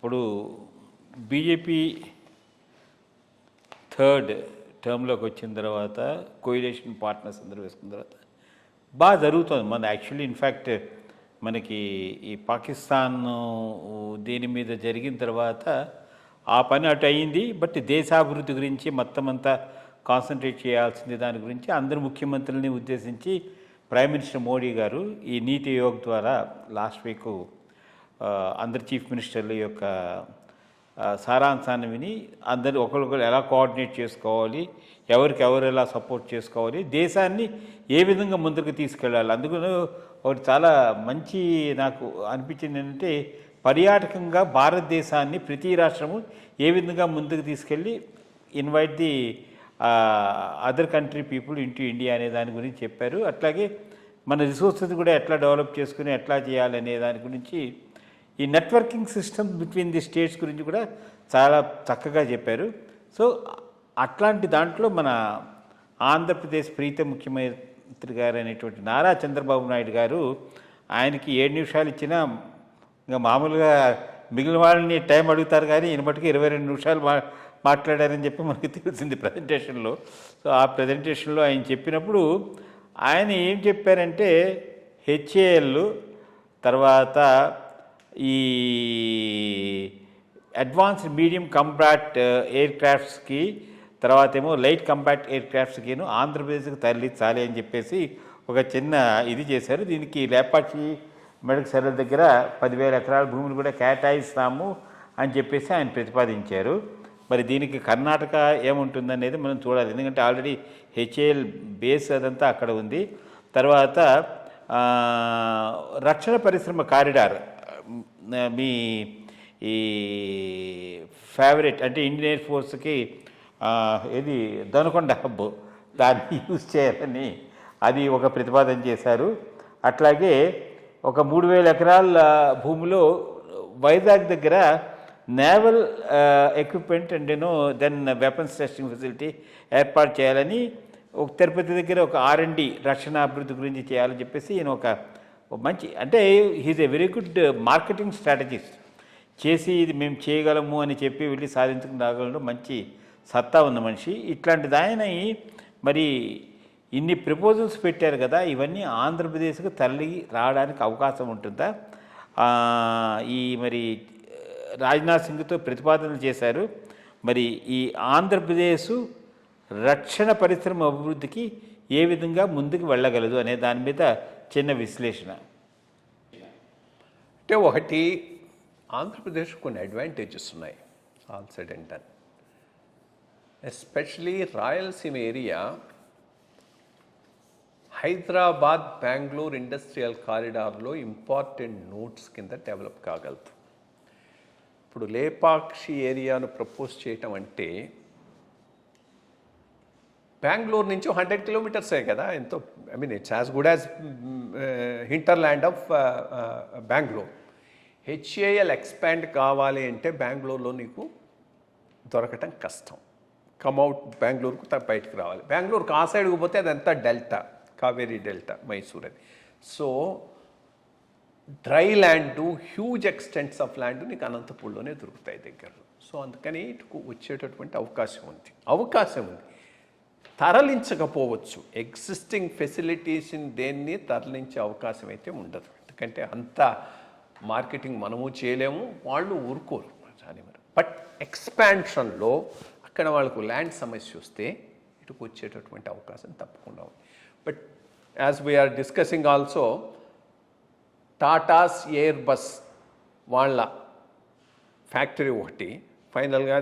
ఇప్పుడు BJP third టర్మ్లోకి వచ్చిన తర్వాత కోయిలేషన్ పార్ట్నర్స్ అందరూ వేసుకున్న తర్వాత బాగా జరుగుతుంది. మన యాక్చువల్లీ ఇన్ఫ్యాక్ట్ మనకి ఈ పాకిస్తాన్ దీని మీద జరిగిన తర్వాత ఆ పని అటు అయ్యింది. బట్ దేశాభివృద్ధి గురించి మొత్తం అంతా కాన్సన్ట్రేట్ చేయాల్సింది దాని గురించి అందరు ముఖ్యమంత్రులని ఉద్దేశించి ప్రైమ్ మినిస్టర్ మోడీ గారు ఈ నీతి ఆయోగ్ ద్వారా లాస్ట్ వీక్ అందరు చీఫ్ మినిస్టర్ల యొక్క సారాంశాన్ని విని అందరూ ఒకరికొకరు ఎలా కోఆర్డినేట్ చేసుకోవాలి, ఎవరికి ఎవరు ఎలా సపోర్ట్ చేసుకోవాలి, దేశాన్ని ఏ విధంగా ముందుకు తీసుకెళ్ళాలి. అందుకని ఒకటి చాలా మంచి నాకు అనిపించింది ఏంటంటే పర్యాటకంగా భారతదేశాన్ని ప్రతి రాష్ట్రము ఏ విధంగా ముందుకు తీసుకెళ్ళి invite the other country people into India అనే దాని గురించి చెప్పారు. అట్లాగే మన రిసోర్సెస్ కూడా ఎట్లా డెవలప్ చేసుకుని ఎట్లా చేయాలి అనే దాని గురించి ఈ networking system between the states గురించి కూడా చాలా చక్కగా చెప్పారు. సో అట్లాంటి దాంట్లో మన ఆంధ్రప్రదేశ్ ప్రీత ముఖ్యమంత్రి గారు అనేటువంటి నారా చంద్రబాబు నాయుడు గారు ఆయనకి 7 నిమిషాలు ఇచ్చినా ఇంకా మామూలుగా మిగిలిన వాళ్ళని టైం అడుగుతారు కానీ ఈయన మటుకు 22 నిమిషాలు మాట్లాడారని చెప్పి మనకి తెలిసింది ప్రజెంటేషన్లో. సో ఆ ప్రజెంటేషన్లో ఆయన చెప్పినప్పుడు ఆయన ఏం చెప్పారంటే హెచ్ఏఎల్ తర్వాత ఈ అడ్వాన్స్డ్ మీడియం కంపాక్ట్ ఎయిర్ క్రాఫ్ట్స్కి తర్వాత ఏమో లైట్ కంపాక్ట్ ఎయిర్ క్రాఫ్ట్స్కిను ఆంధ్రప్రదేశ్కి తరలించాలి అని చెప్పేసి ఒక చిన్న ఇది చేశారు. దీనికి లేపాక్షి మెడక్ సరళ దగ్గర 10,000 ఎకరాల భూములు కూడా కేటాయిస్తాము అని చెప్పేసి ఆయన ప్రతిపాదించారు. మరి దీనికి కర్ణాటక ఏముంటుందనేది మనం చూడాలి. ఎందుకంటే ఆల్రెడీ హెచ్ఏఎల్ బేస్ అదంతా అక్కడ ఉంది. తర్వాత రక్షణ పరిశ్రమ కారిడార్ మీ ఈ ఫేవరెట్ అంటే ఇండియన్ ఎయిర్ ఫోర్స్కి ఏది దొనకొండ హబ్ దాన్ని యూజ్ చేయాలని అది ఒక ప్రతిపాదన చేశారు. అట్లాగే ఒక 3,000 ఎకరాల భూమిలో వైజాగ్ దగ్గర naval equipment and then weapons testing facility ఏర్పాటు చేయాలని, ఒక తిరుపతి దగ్గర ఒక R&D రక్షణ అభివృద్ధి గురించి చేయాలని చెప్పేసి ఈయన ఒక మంచి అంటే he's a very good marketing strategist. చేసి ఇది మేము చేయగలము అని చెప్పి వెళ్ళి సాధించుకుని రాగలంలో మంచి సత్తా ఉన్న మనిషి. ఇట్లాంటిది ఆయన మరి ఇన్ని ప్రపోజల్స్ పెట్టారు కదా, ఇవన్నీ ఆంధ్రప్రదేశ్కు తరలి రావడానికి అవకాశం ఉంటుందా? ఈ మరి రాజ్నాథ్ సింగ్తో ప్రతిపాదనలు చేశారు. మరి ఈ ఆంధ్రప్రదేశ్ రక్షణ పరిశ్రమ అభివృద్ధికి ఏ విధంగా ముందుకు వెళ్ళగలదు అనే దాని మీద చిన్న విశ్లేషణ. అంటే ఒకటి ఆంధ్రప్రదేశ్ కొన్ని అడ్వాంటేజెస్ ఉన్నాయి all said and done. Especially Rayalaseema area Hyderabad Bengaluru industrial కారిడార్లో ఇంపార్టెంట్ నోట్స్ కింద డెవలప్ కాగలదు. ఇప్పుడు లేపాక్షి ఏరియాను ప్రపోజ్ చేయటం అంటే బెంగళూరు నుంచి 100 కిలోమీటర్సే కదా, ఎంతో I mean it's as good as hinterland of Bengaluru. HAL expand కావాలి అంటే బెంగళూరులో నీకు దొరకటం కష్టం. కమ్అవుట్ బెంగళూరుకు బయటకు రావాలి. బెంగళూరుకు ఆ సైడ్కి పోతే అదంతా డెల్టా, కావేరీ డెల్టా, మైసూర్ అది. So dry land, huge extents of land నీకు అనంతపూర్లోనే దొరుకుతాయి దగ్గరలో. సో అందుకని ఇటుకు వచ్చేటటువంటి అవకాశం ఉంది. తరలించకపోవచ్చు, ఎగ్జిస్టింగ్ ఫెసిలిటీస్ని దేన్ని తరలించే అవకాశం అయితే ఉండదు. ఎందుకంటే అంత మార్కెటింగ్ మనము చేయలేము, వాళ్ళు ఊరుకోరు దాని మరి. బట్ ఎక్స్పాన్షన్లో అక్కడ వాళ్ళకు ల్యాండ్ సమస్య వస్తే ఇటుకు వచ్చేటటువంటి అవకాశం తప్పకుండా ఉంది. But as we are discussing also Tatas airbus వాళ్ళ ఫ్యాక్టరీ ఒకటి ఫైనల్గా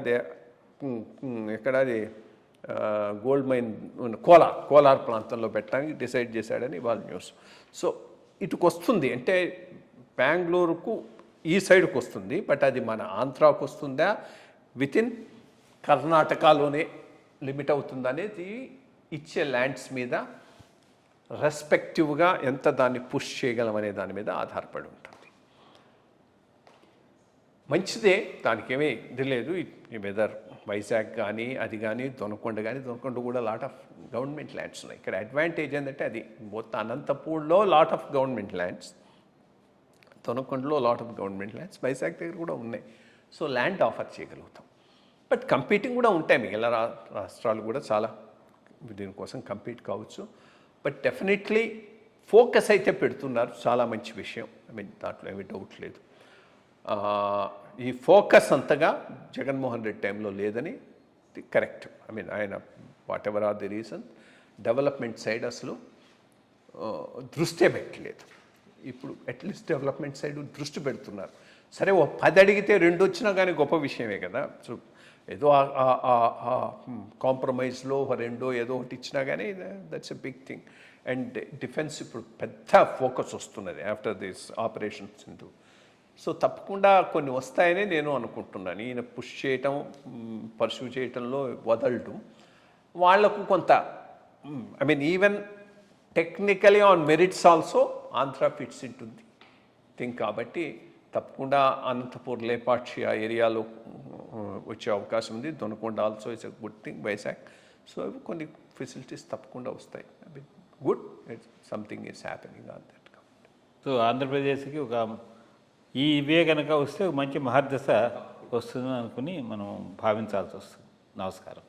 ఎక్కడ అది గోల్డ్ మైన్ కోలార్ ప్రాంతంలో పెట్టడానికి డిసైడ్ చేశాడని వాళ్ళ న్యూస్. సో ఇటుకు వస్తుంది అంటే బెంగళూరుకు ఈ సైడ్కి వస్తుంది. బట్ అది మన ఆంధ్రాకు వస్తుందా, వితిన్ కర్ణాటకలోనే లిమిట్ అవుతుందా అనేది ఇచ్చే ల్యాండ్స్ మీద రెస్పెక్టివ్గా ఎంత దాన్ని పుష్ చేయగలం అనే దాని మీద ఆధారపడి ఉంటుంది. మంచిదే, దానికి ఏమీ ఇది లేదు. వెదర్ వైజాగ్ కానీ అది కానీ దొనకొండ కూడా లాట్ ఆఫ్ గవర్నమెంట్ ల్యాండ్స్ ఉన్నాయి. ఇక్కడ అడ్వాంటేజ్ ఏంటంటే అది మొత్తం అనంతపూర్లో లాట్ ఆఫ్ గవర్నమెంట్ ల్యాండ్స్, దొనకొండలో lot of government lands, Vizag దగ్గర కూడా ఉన్నాయి. సో ల్యాండ్ ఆఫర్ చేయగలుగుతాం. బట్ కంపీటింగ్ కూడా ఉంటాయి, మిగిలిన రాష్ట్రాలు కూడా చాలా దీనికోసం కంపీట్ కావచ్చు. బట్ డెఫినెట్లీ ఫోకస్ అయితే పెడుతున్నారు, చాలా మంచి విషయం. ఐ మీన్ దాంట్లో ఏమీ డౌట్ లేదు. ఈ ఫోకస్ అంతగా జగన్మోహన్ రెడ్డి టైంలో లేదని కరెక్ట్. ఐ మీన్ ఆయన whatever are the reason development side అసలు దృష్టి పెట్టలేదు. ఇప్పుడు అట్లీస్ట్ డెవలప్మెంట్ సైడ్ దృష్టి పెడుతున్నారు. సరే, ఓ 10 అడిగితే 2 వచ్చినా కానీ గొప్ప విషయమే కదా. సో ఏదో కాంప్రమైజ్లో 2 ఏదో ఒకటి ఇచ్చినా కానీ that's a big thing. And defence ఇప్పుడు పెద్ద ఫోకస్ వస్తున్నది after this operation Sindhu. So తప్పకుండా కొన్ని వస్తాయని నేను అనుకుంటున్నాను. ఈయన పుష్ చేయటం, పర్సూ చేయటంలో వదలడం వాళ్లకు కొంత, I mean even technically on merits also Andhra fits ఉంటుంది థింక్. కాబట్టి తప్పకుండా అనంతపూర్, లేపాక్షి ఆ ఏరియాలో వచ్చే అవకాశం ఉంది. Donakonda also it's a good thing, Vizag. So కొన్ని ఫెసిలిటీస్ తప్పకుండా వస్తాయి. I mean good, something is happening on that. So ఆంధ్రప్రదేశ్కి ఇవే కనుక వస్తే ఒక మంచి మహర్దశ వస్తుందని అనుకుని మనం భావించాల్సి వస్తుంది. నమస్కారం.